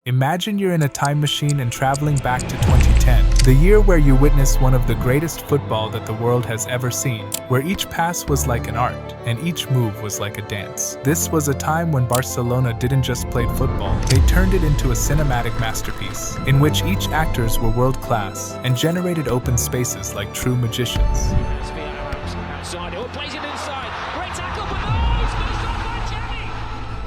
Imagine you're in a time machine and traveling back to 2010, the year where you witnessed one of the greatest football that the world has ever seen, where each pass was like an art and each move was like a dance. This was a time when Barcelona didn't just play football, they turned it into a cinematic masterpiece, in which each actors were world-class and generated open spaces like true magicians.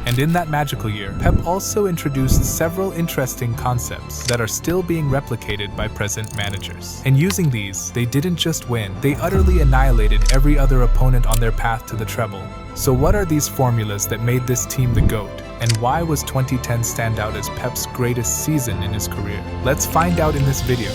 And in that magical year, Pep also introduced several interesting concepts that are still being replicated by present managers. And using these, they didn't just win, they utterly annihilated every other opponent on their path to the treble. So what are these formulas that made this team the GOAT? And why was 2010 stand out as Pep's greatest season in his career? Let's find out in this video.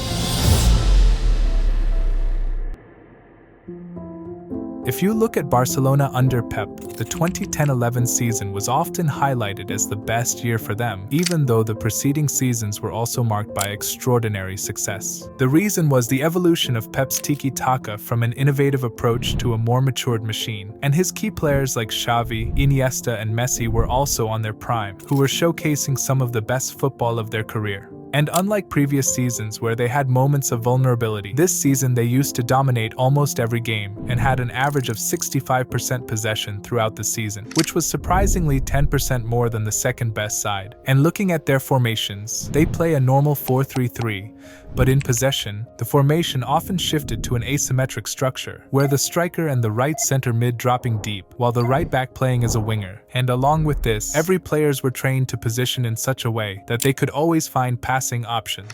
If you look at Barcelona under Pep, the 2010-11 season was often highlighted as the best year for them, even though the preceding seasons were also marked by extraordinary success. The reason was the evolution of Pep's tiki-taka from an innovative approach to a more matured machine, and his key players like Xavi, Iniesta, and Messi were also on their prime, who were showcasing some of the best football of their career. And unlike previous seasons where they had moments of vulnerability, this season they used to dominate almost every game and had an average of 65% possession throughout the season, which was surprisingly 10% more than the second best side. And looking at their formations, they play a normal 4-3-3, but in possession, the formation often shifted to an asymmetric structure, where the striker and the right center mid dropping deep, while the right back playing as a winger. And along with this, every players were trained to position in such a way that they could always find passing options.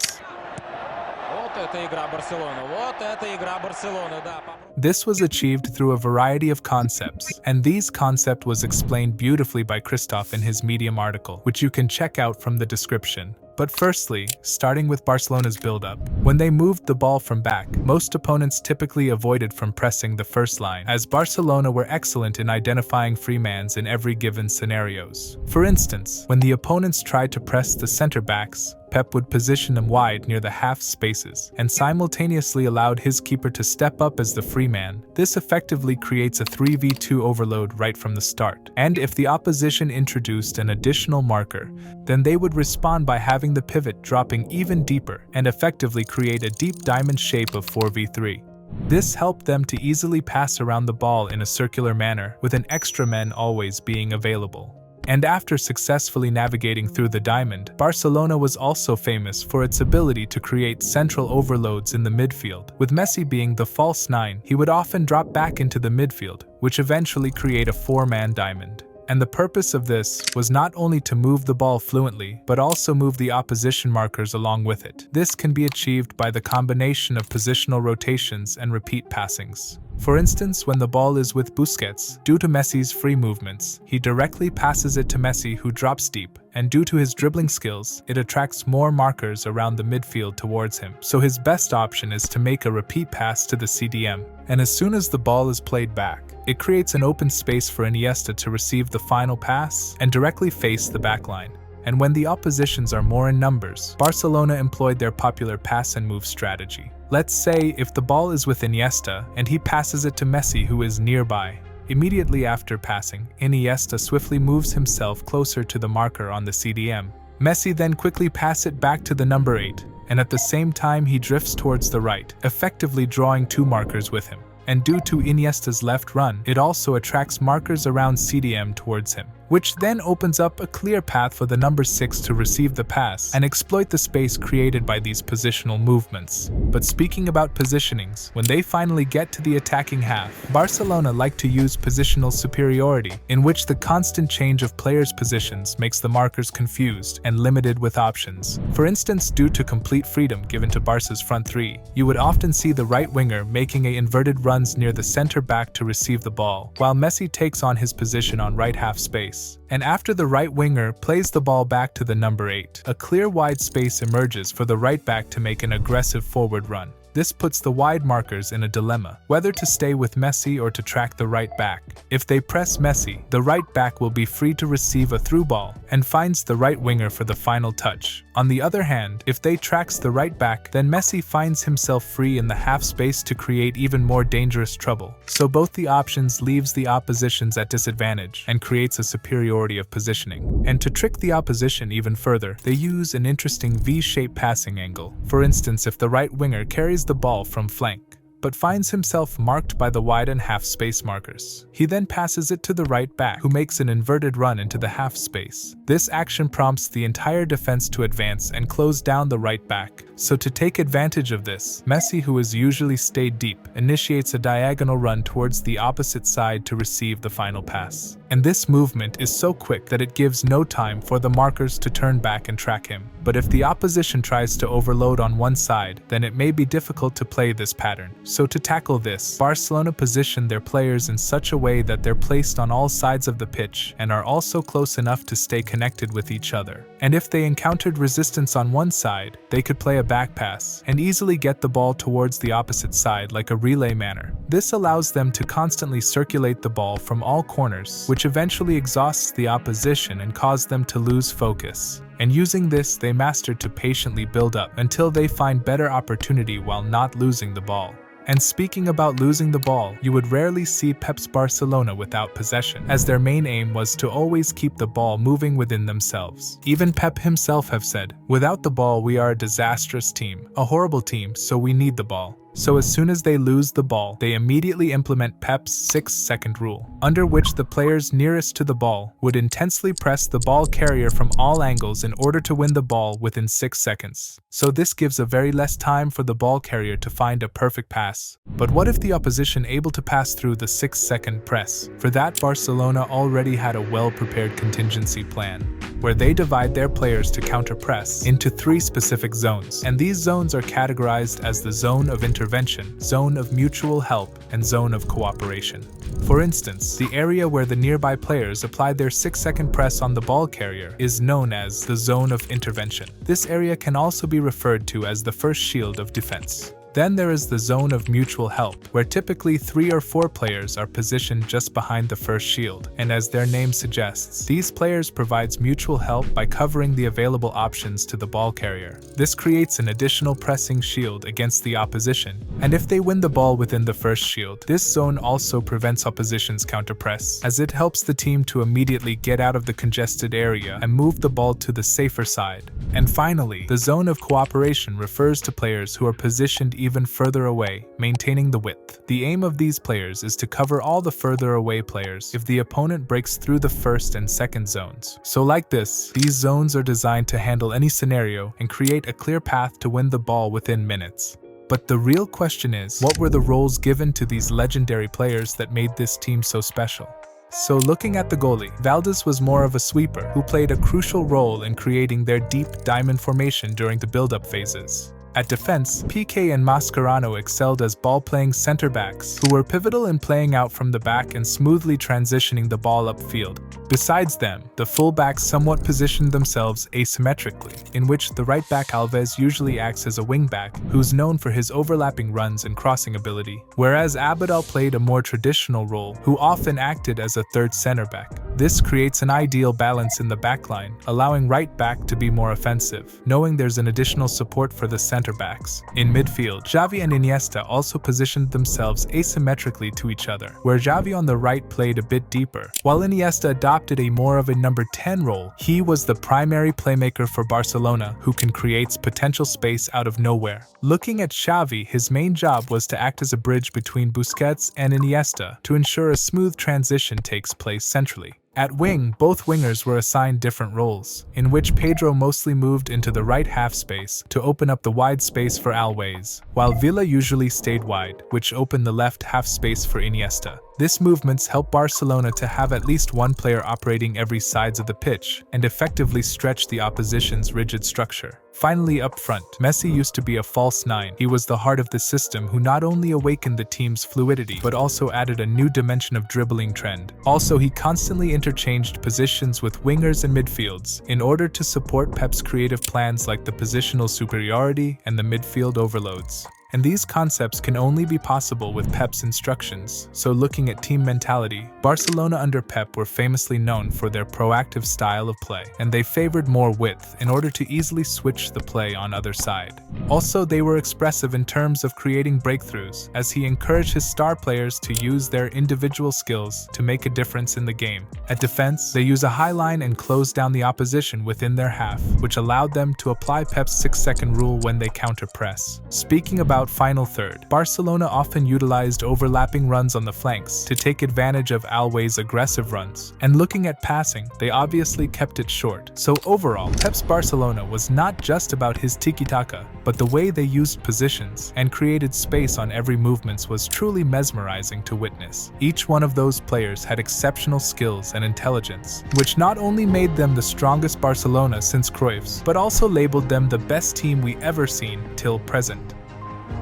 This was achieved through a variety of concepts, and these concept was explained beautifully by Christoph in his Medium article, which you can check out from the description. But firstly, starting with Barcelona's build-up. When they moved the ball from back, most opponents typically avoided from pressing the first line, as Barcelona were excellent in identifying free mans in every given scenarios. For instance, when the opponents tried to press the center-backs, Pep would position them wide near the half spaces and simultaneously allowed his keeper to step up as the free man. This effectively creates a 3v2 overload right from the start. And if the opposition introduced an additional marker, then they would respond by having the pivot dropping even deeper and effectively create a deep diamond shape of 4v3. This helped them to easily pass around the ball in a circular manner, with an extra man always being available. And after successfully navigating through the diamond, Barcelona was also famous for its ability to create central overloads in the midfield. With Messi being the false nine, he would often drop back into the midfield, which eventually create a four-man diamond. And the purpose of this was not only to move the ball fluently, but also move the opposition markers along with it. This can be achieved by the combination of positional rotations and repeat passings. For instance, when the ball is with Busquets, due to Messi's free movements, he directly passes it to Messi, who drops deep, and due to his dribbling skills, it attracts more markers around the midfield towards him. So his best option is to make a repeat pass to the CDM, and as soon as the ball is played back, it creates an open space for Iniesta to receive the final pass and directly face the backline. And when the oppositions are more in numbers, Barcelona employed their popular pass and move strategy. Let's say if the ball is with Iniesta and he passes it to Messi, who is nearby. Immediately after passing, Iniesta swiftly moves himself closer to the marker on the CDM. Messi then quickly passes it back to the number 8, and at the same time he drifts towards the right, effectively drawing two markers with him. And due to Iniesta's left run, it also attracts markers around CDM towards him, which then opens up a clear path for the number 6 to receive the pass and exploit the space created by these positional movements. But speaking about positionings, when they finally get to the attacking half, Barcelona like to use positional superiority, in which the constant change of players' positions makes the markers confused and limited with options. For instance, due to complete freedom given to Barca's front three, you would often see the right winger making a inverted runs near the center back to receive the ball, while Messi takes on his position on right half space. And after the right winger plays the ball back to the number 8, a clear wide space emerges for the right back to make an aggressive forward run. This puts the wide markers in a dilemma, whether to stay with Messi or to track the right back. If they press Messi, the right back will be free to receive a through ball and finds the right winger for the final touch. On the other hand, if they tracks the right back, then Messi finds himself free in the half space to create even more dangerous trouble. So both the options leaves the oppositions at disadvantage and creates a superiority of positioning. And to trick the opposition even further, they use an interesting V-shaped passing angle. For instance, if the right winger carries the ball from flank, but finds himself marked by the wide and half space markers, he then passes it to the right back, who makes an inverted run into the half space. This action prompts the entire defense to advance and close down the right back. So to take advantage of this, Messi, who has usually stayed deep, initiates a diagonal run towards the opposite side to receive the final pass. And this movement is so quick that it gives no time for the markers to turn back and track him. But if the opposition tries to overload on one side, then it may be difficult to play this pattern. So to tackle this, Barcelona position their players in such a way that they're placed on all sides of the pitch and are also close enough to stay connected with each other. And if they encountered resistance on one side, they could play a back pass and easily get the ball towards the opposite side like a relay manner. This allows them to constantly circulate the ball from all corners, which eventually exhausts the opposition and causes them to lose focus. And using this, they master to patiently build up until they find better opportunity while not losing the ball. And speaking about losing the ball, you would rarely see Pep's Barcelona without possession, as their main aim was to always keep the ball moving within themselves. Even Pep himself have said, "Without the ball, we are a disastrous team, a horrible team, so we need the ball." So as soon as they lose the ball, they immediately implement Pep's 6-second rule, under which the players nearest to the ball would intensely press the ball carrier from all angles in order to win the ball within 6 seconds. So this gives a very less time for the ball carrier to find a perfect pass. But what if the opposition able to pass through the 6-second press? For that, Barcelona already had a well-prepared contingency plan, where they divide their players to counter-press into 3 specific zones, and these zones are categorized as the zone of intervention, zone of mutual help, and zone of cooperation. For instance, the area where the nearby players applied their 6-second press on the ball carrier is known as the zone of intervention. This area can also be referred to as the first shield of defense. Then there is the zone of mutual help, where typically 3 or 4 players are positioned just behind the first shield, and as their name suggests, these players provides mutual help by covering the available options to the ball carrier. This creates an additional pressing shield against the opposition, and if they win the ball within the first shield, this zone also prevents opposition's counterpress, as it helps the team to immediately get out of the congested area and move the ball to the safer side. And finally, the zone of cooperation refers to players who are positioned even further away, maintaining the width. The aim of these players is to cover all the further away players if the opponent breaks through the first and second zones. So like this, these zones are designed to handle any scenario and create a clear path to win the ball within minutes. But the real question is, what were the roles given to these legendary players that made this team so special? So looking at the goalie, Valdés was more of a sweeper who played a crucial role in creating their deep diamond formation during the build-up phases. At defense, Piqué and Mascherano excelled as ball-playing center-backs who were pivotal in playing out from the back and smoothly transitioning the ball upfield. Besides them, the full-backs somewhat positioned themselves asymmetrically, in which the right-back Alves usually acts as a wing-back, who's known for his overlapping runs and crossing ability, whereas Abidal played a more traditional role, who often acted as a third center-back. This creates an ideal balance in the backline, allowing right-back to be more offensive, knowing there's an additional support for the center-backs. In midfield, Xavi and Iniesta also positioned themselves asymmetrically to each other, where Xavi on the right played a bit deeper, while Iniesta adopted a more of a number 10 role. He was the primary playmaker for Barcelona, who can create potential space out of nowhere. Looking at Xavi, his main job was to act as a bridge between Busquets and Iniesta to ensure a smooth transition takes place centrally. At wing, both wingers were assigned different roles, in which Pedro mostly moved into the right half space to open up the wide space for Alves, while Villa usually stayed wide, which opened the left half space for Iniesta. This movements helped Barcelona to have at least one player operating every sides of the pitch and effectively stretch the opposition's rigid structure. Finally, up front, Messi used to be a false 9. He was the heart of the system who not only awakened the team's fluidity, but also added a new dimension of dribbling trend. Also, he constantly interchanged positions with wingers and midfields in order to support Pep's creative plans like the positional superiority and the midfield overloads. And these concepts can only be possible with Pep's instructions. So looking at team mentality, Barcelona under Pep were famously known for their proactive style of play, and they favored more width in order to easily switch the play on other side. Also, they were expressive in terms of creating breakthroughs, as he encouraged his star players to use their individual skills to make a difference in the game. At defense, they use a high line and close down the opposition within their half, which allowed them to apply Pep's 6-second rule when they counter-press. Speaking about final third, Barcelona often utilized overlapping runs on the flanks to take advantage of Always' aggressive runs. And looking at passing, they obviously kept it short. So overall, Pep's Barcelona was not just about his tiki-taka, but the way they used positions and created space on every movement was truly mesmerizing to witness. Each one of those players had exceptional skills and intelligence, which not only made them the strongest Barcelona since Cruyff's, but also labeled them the best team we ever seen till present.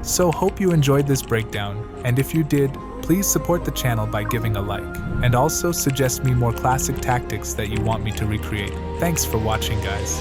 So hope you enjoyed this breakdown, and if you did, please support the channel by giving a like, and also suggest me more classic tactics that you want me to recreate. Thanks for watching, guys.